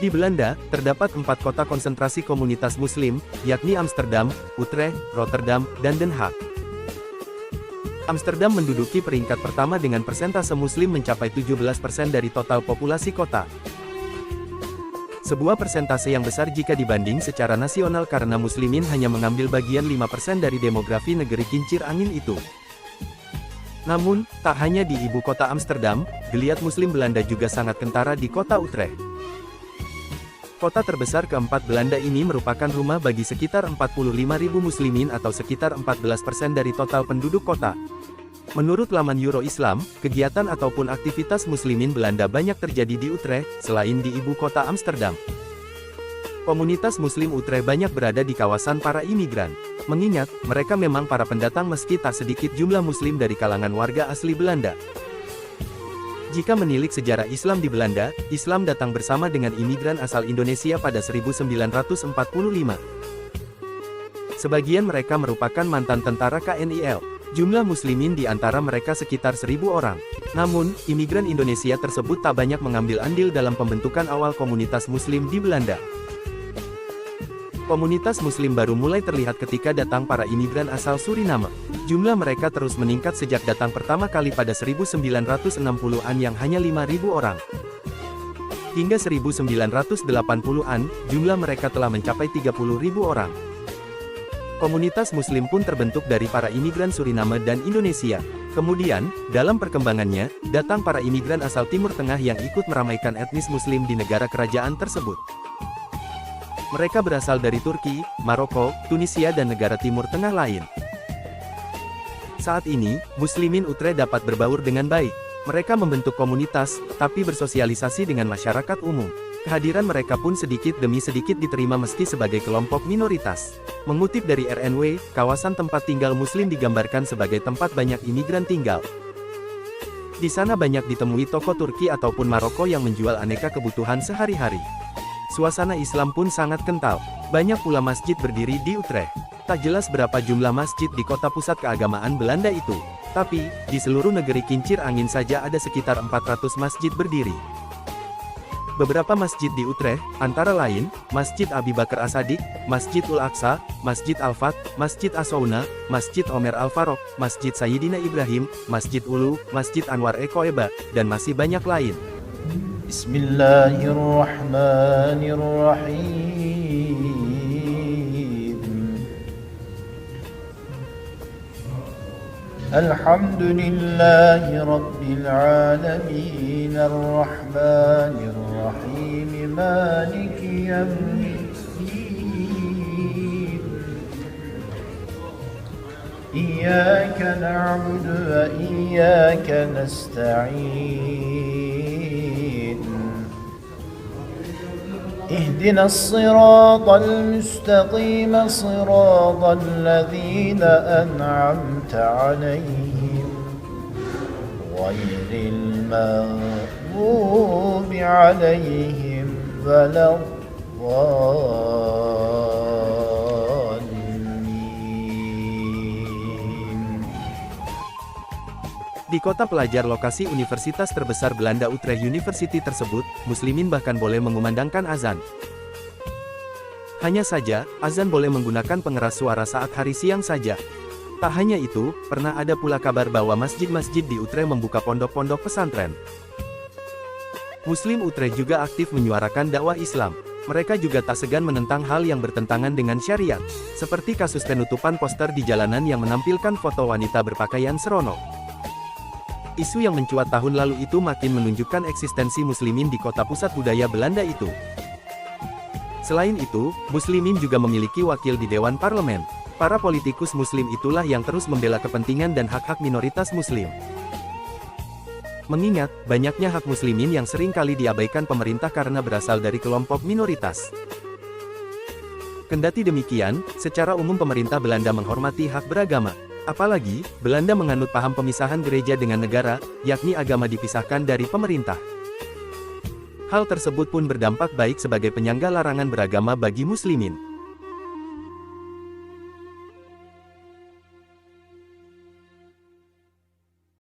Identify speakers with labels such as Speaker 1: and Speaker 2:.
Speaker 1: Di Belanda, terdapat 4 kota konsentrasi komunitas Muslim, yakni Amsterdam, Utrecht, Rotterdam, dan Den Haag. Amsterdam menduduki peringkat pertama dengan persentase Muslim mencapai 17% dari total populasi kota. Sebuah persentase yang besar jika dibanding secara nasional karena Muslimin hanya mengambil bagian 5% dari demografi negeri kincir angin itu. Namun, tak hanya di ibu kota Amsterdam, geliat Muslim Belanda juga sangat kentara di kota Utrecht. Kota terbesar keempat Belanda ini merupakan rumah bagi sekitar 45.000 Muslimin atau sekitar 14% dari total penduduk kota. Menurut laman Euro Islam, kegiatan ataupun aktivitas Muslimin Belanda banyak terjadi di Utrecht, selain di ibu kota Amsterdam. Komunitas Muslim Utrecht banyak berada di kawasan para imigran. Mengingat, mereka memang para pendatang meski tak sedikit jumlah Muslim dari kalangan warga asli Belanda. Jika menilik sejarah Islam di Belanda, Islam datang bersama dengan imigran asal Indonesia pada 1945. Sebagian mereka merupakan mantan tentara KNIL. Jumlah Muslimin di antara mereka sekitar 1.000 orang. Namun, imigran Indonesia tersebut tak banyak mengambil andil dalam pembentukan awal komunitas Muslim di Belanda. Komunitas Muslim baru mulai terlihat ketika datang para imigran asal Suriname. Jumlah mereka terus meningkat sejak datang pertama kali pada 1960-an yang hanya 5.000 orang. Hingga 1980-an, jumlah mereka telah mencapai 30.000 orang. Komunitas Muslim pun terbentuk dari para imigran Suriname dan Indonesia. Kemudian, dalam perkembangannya, datang para imigran asal Timur Tengah yang ikut meramaikan etnis Muslim di negara kerajaan tersebut. Mereka berasal dari Turki, Maroko, Tunisia dan negara Timur Tengah lain. Saat ini, Muslimin Utrecht dapat berbaur dengan baik. Mereka membentuk komunitas, tapi bersosialisasi dengan masyarakat umum. Kehadiran mereka pun sedikit demi sedikit diterima meski sebagai kelompok minoritas. Mengutip dari RNW, kawasan tempat tinggal Muslim digambarkan sebagai tempat banyak imigran tinggal. Di sana banyak ditemui toko Turki ataupun Maroko yang menjual aneka kebutuhan sehari-hari. Suasana Islam pun sangat kental. Banyak pula masjid berdiri di Utrecht. Tak jelas berapa jumlah masjid di kota pusat keagamaan Belanda itu. Tapi, di seluruh negeri kincir angin saja ada sekitar 400 masjid berdiri. Beberapa masjid di Utrecht, antara lain, Masjid Abi Bakar As-Sadiq, Masjid Ul-Aqsa, Masjid Al-Fat, Masjid As-Sauna, Masjid Omer Al-Farouk, Masjid Sayyidina Ibrahim, Masjid Ulu, Masjid Anwar Eko-Eba, dan masih banyak lain.
Speaker 2: Bismillahirrahmanirrahim. Alhamdulillahi Rabbil Alamin, Ar-Rahmanir Rahim, Maliki Yawmiddin. Iyyaka na'budu wa iyyaka nasta'in. اهدنا الصراط المستقيم صراط الذين أنعمت عليهم غير المغضوب عليهم ولا الضالين.
Speaker 1: Di kota pelajar lokasi universitas terbesar Belanda Utrecht University tersebut, Muslimin bahkan boleh mengumandangkan azan. Hanya saja, azan boleh menggunakan pengeras suara saat hari siang saja. Tak hanya itu, pernah ada pula kabar bahwa masjid-masjid di Utrecht membuka pondok-pondok pesantren. Muslim Utrecht juga aktif menyuarakan dakwah Islam. Mereka juga tak segan menentang hal yang bertentangan dengan syariat, seperti kasus penutupan poster di jalanan yang menampilkan foto wanita berpakaian seronok. Isu yang mencuat tahun lalu itu makin menunjukkan eksistensi Muslimin di kota pusat budaya Belanda itu. Selain itu, Muslimin juga memiliki wakil di Dewan Parlemen. Para politikus Muslim itulah yang terus membela kepentingan dan hak-hak minoritas Muslim. Mengingat, banyaknya hak Muslimin yang sering kali diabaikan pemerintah karena berasal dari kelompok minoritas. Kendati demikian, secara umum pemerintah Belanda menghormati hak beragama. Apalagi, Belanda menganut paham pemisahan gereja dengan negara, yakni agama dipisahkan dari pemerintah. Hal tersebut pun berdampak baik sebagai penyangga larangan beragama bagi Muslimin.